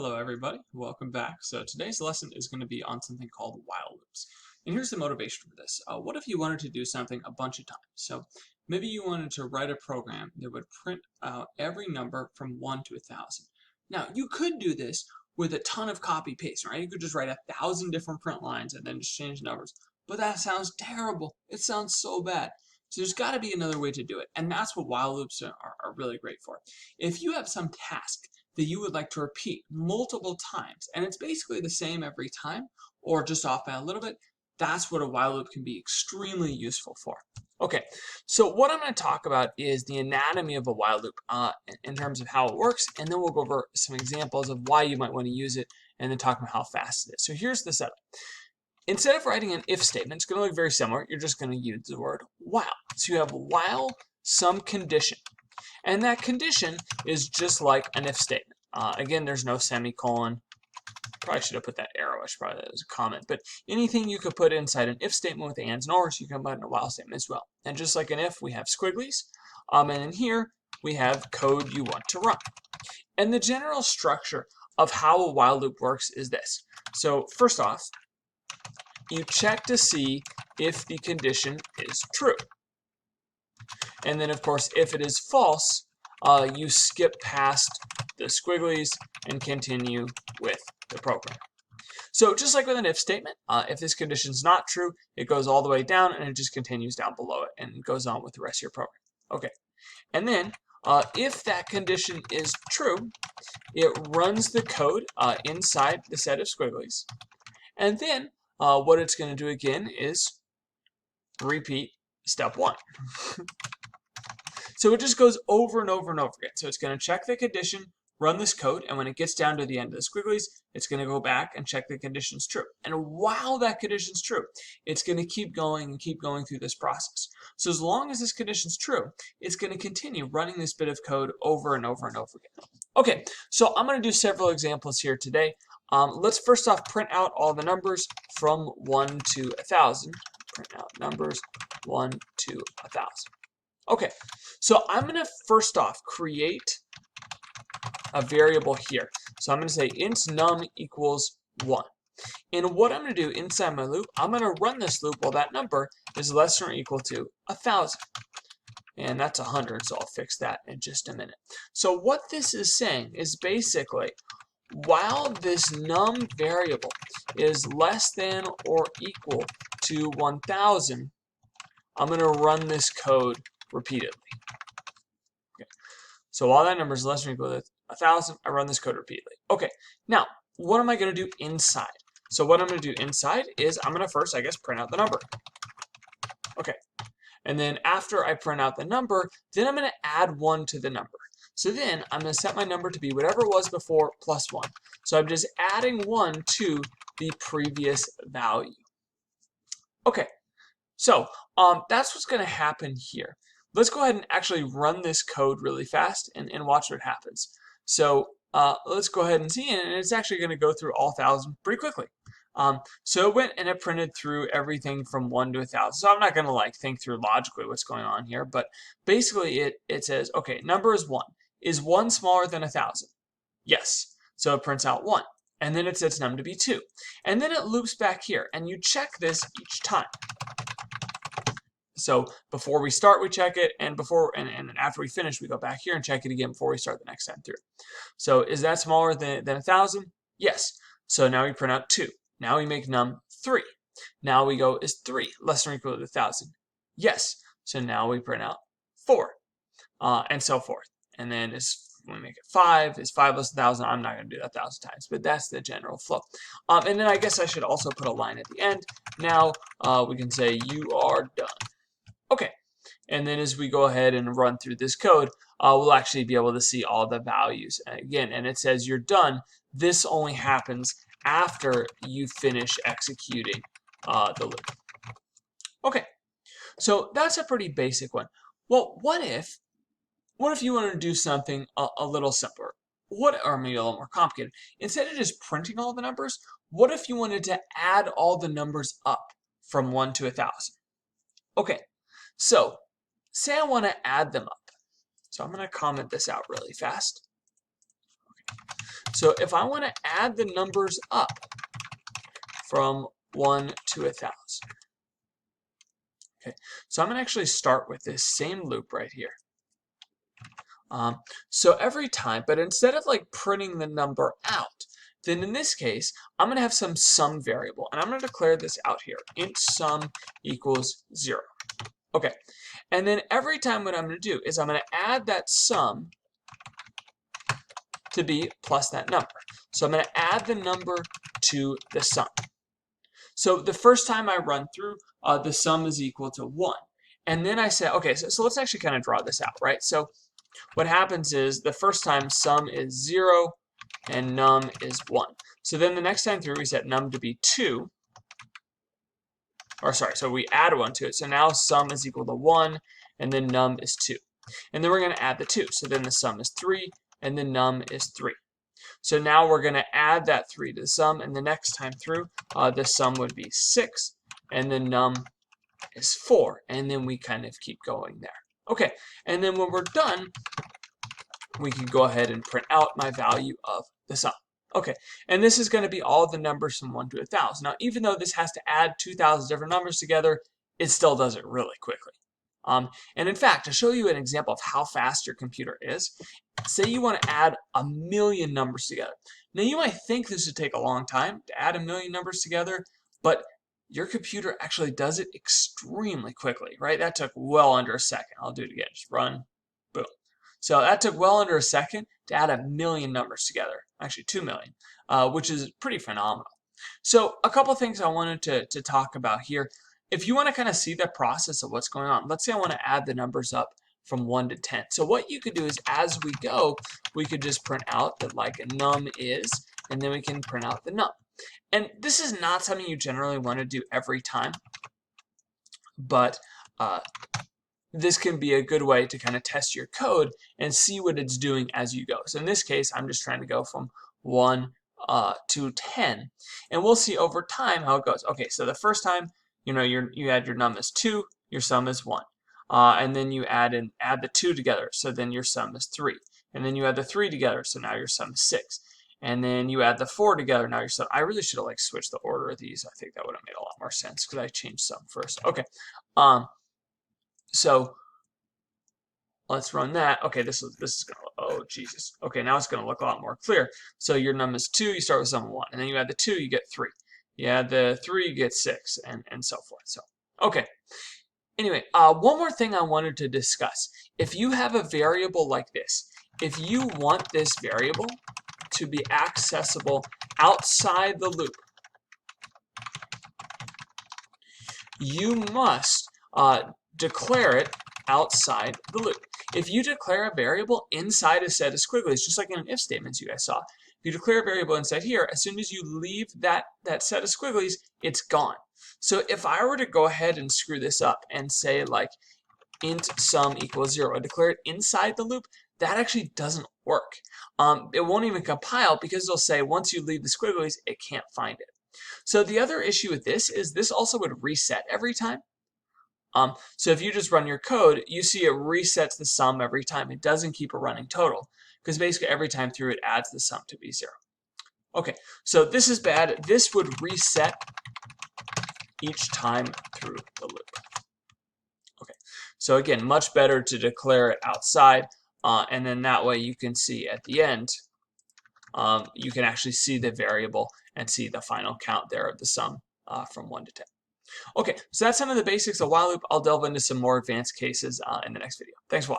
Hello everybody, welcome back. So today's lesson is going to be on something called while loops. And here's the motivation for this. What if you wanted to do something a bunch of times? So maybe you wanted to write a program that would print out every number from 1 to 1,000. Now you could do this with a ton of copy paste, right? You could just write 1,000 different print lines and then just change numbers. But that sounds terrible. It sounds so bad. So there's got to be another way to do it. And that's what while loops are really great for. If you have some task that you would like to repeat multiple times, and it's basically the same every time, or just off by a little bit, that's what a while loop can be extremely useful for. Okay, so what I'm going to talk about is the anatomy of a while loop in terms of how it works, and then we'll go over some examples of why you might want to use it, and then talk about how fast it is. So here's the setup. Instead of writing an if statement, it's going to look very similar. You're just going to use the word while. So you have while some condition. And that condition is just like an if statement. Again, there's no semicolon. Probably should have put that arrow. I should probably that as a comment. But anything you could put inside an if statement with ands and ors, you can put in a while statement as well. And just like an if, we have squigglies. And in here, we have code you want to run. And the general structure of how a while loop works is this. So first off, you check to see if the condition is true. And then, of course, if it is false, you skip past the squigglies and continue with the program. So just like with an if statement, if this condition is not true, it goes all the way down and it just continues down below it and goes on with the rest of your program. Okay, and then if that condition is true, it runs the code inside the set of squigglies. And then what it's going to do again is repeat step 1. So it just goes over and over and over again. So it's going to check the condition, run this code, and when it gets down to the end of the squigglies, it's going to go back and check the condition's true. And while that condition's true, it's going to keep going and keep going through this process. So as long as this condition's true, it's going to continue running this bit of code over and over and over again. Okay, so I'm going to do several examples here today. Let's first off print out all the numbers from 1 to 1,000. Print out numbers 1 to 1,000. Okay, so I'm going to first off create a variable here. So I'm going to say int num equals 1. And what I'm going to do inside my loop, I'm going to run this loop while that number is less than or equal to 1,000. And that's 100, so I'll fix that in just a minute. So what this is saying is basically, while this num variable is less than or equal to 1,000, I'm going to run this code repeatedly. Okay. So while that number is less than or equal to 1,000, I run this code repeatedly. Okay, now what am I going to do inside? So what I'm going to do inside is I'm going to first, I guess, print out the number. Okay, and then after I print out the number, then I'm going to add 1 to the number. So then I'm going to set my number to be whatever it was before plus 1. So I'm just adding 1 to the previous value. Okay, so that's what's going to happen here. Let's go ahead and actually run this code really fast and watch what happens. So let's go ahead and see, and it's actually going to go through all 1,000 pretty quickly. So it went and it printed through everything from 1 to 1,000. So I'm not going to think through logically what's going on here, but basically it says, okay, number is 1. Is 1 smaller than 1,000? Yes. So it prints out 1. And then it sets num to be 2. And then it loops back here, and you check this each time. So before we start, we check it, and then after we finish, we go back here and check it again before we start the next time through. So is that smaller than 1,000? Yes. So now we print out 2. Now we make num 3. Now we go, is 3 less than or equal to 1,000? Yes. So now we print out 4, and so forth. And then when we make it 5, is 5 less than 1,000? I'm not going to do that 1,000 times, but that's the general flow. And then I guess I should also put a line at the end. Now we can say you are done. Okay, and then as we go ahead and run through this code, we'll actually be able to see all the values. And again, and it says you're done. This only happens after you finish executing the loop. Okay, so that's a pretty basic one. Well, what if you wanted to do something a little simpler? Or maybe a little more complicated? Instead of just printing all the numbers, what if you wanted to add all the numbers up from 1 to 1,000? Okay. So, say I want to add them up. So I'm going to comment this out really fast. So if I want to add the numbers up from 1 to 1,000, okay, so I'm going to actually start with this same loop right here. So every time, but instead of like printing the number out, then in this case, I'm going to have some sum variable, and I'm going to declare this out here. Int sum equals 0. Okay, and then every time what I'm going to do is I'm going to add that sum to be plus that number. So I'm going to add the number to the sum. So the first time I run through, the sum is equal to 1. And then I say, okay, so let's actually kind of draw this out, right? So what happens is the first time sum is 0 and num is 1. So then the next time through we set num to be 2. Or sorry, so we add 1 to it. So now sum is equal to 1 and then num is 2. And then we're going to add the 2. So then the sum is 3 and then num is 3. So now we're going to add that 3 to the sum, and the next time through, the sum would be 6 and then num is 4. And then we kind of keep going there. Okay, and then when we're done, we can go ahead and print out my value of the sum. Okay, and this is going to be all the numbers from 1 to 1,000. Now, even though this has to add 2,000 different numbers together, it still does it really quickly. And in fact, to show you an example of how fast your computer is, say you want to add 1,000,000 numbers together. Now, you might think this would take a long time to add 1,000,000 numbers together, but your computer actually does it extremely quickly, right? That took well under a second. I'll do it again. Just run, boom. So that took well under a second to add 1,000,000 numbers together. Actually, 2,000,000, which is pretty phenomenal. So a couple things I wanted to talk about here. If you want to kind of see the process of what's going on, let's say I want to add the numbers up from 1 to 10. So what you could do is as we go, we could just print out that like num is, and then we can print out the num. And this is not something you generally want to do every time, but this can be a good way to kind of test your code and see what it's doing as you go. So in this case, I'm just trying to go from 1 to 10, and we'll see over time how it goes. Okay, so the first time, you know, you add your num is 2, your sum is 1. And then you add the 2 together, so then your sum is 3. And then you add the 3 together, so now your sum is 6. And then you add the 4 together, now your sum. I really should have like switched the order of these. I think that would have made a lot more sense because I changed sum first. Okay. So let's run that. Okay, this is gonna look, oh Jesus. Okay, now it's gonna look a lot more clear. So your num is 2, you start with sum of 1, and then you add the 2, you get 3. You add the 3, you get 6, and so forth. So okay. Anyway, one more thing I wanted to discuss. If you have a variable like this, if you want this variable to be accessible outside the loop, you must declare it outside the loop. If you declare a variable inside a set of squigglies, just like in an if statements you guys saw, if you declare a variable inside here, as soon as you leave that set of squigglies, it's gone. So if I were to go ahead and screw this up and say like int sum equals 0 and declare it inside the loop, that actually doesn't work. It won't even compile because it'll say once you leave the squigglies, it can't find it. So the other issue with this is this also would reset every time. So if you just run your code, you see it resets the sum every time. It doesn't keep a running total because basically every time through it adds the sum to be 0. Okay, so this is bad. This would reset each time through the loop. Okay, so again, much better to declare it outside, and then that way you can see at the end, you can actually see the variable and see the final count there of the sum from 1 to 10. Okay, so that's some of the basics of while loop. I'll delve into some more advanced cases in the next video. Thanks for watching.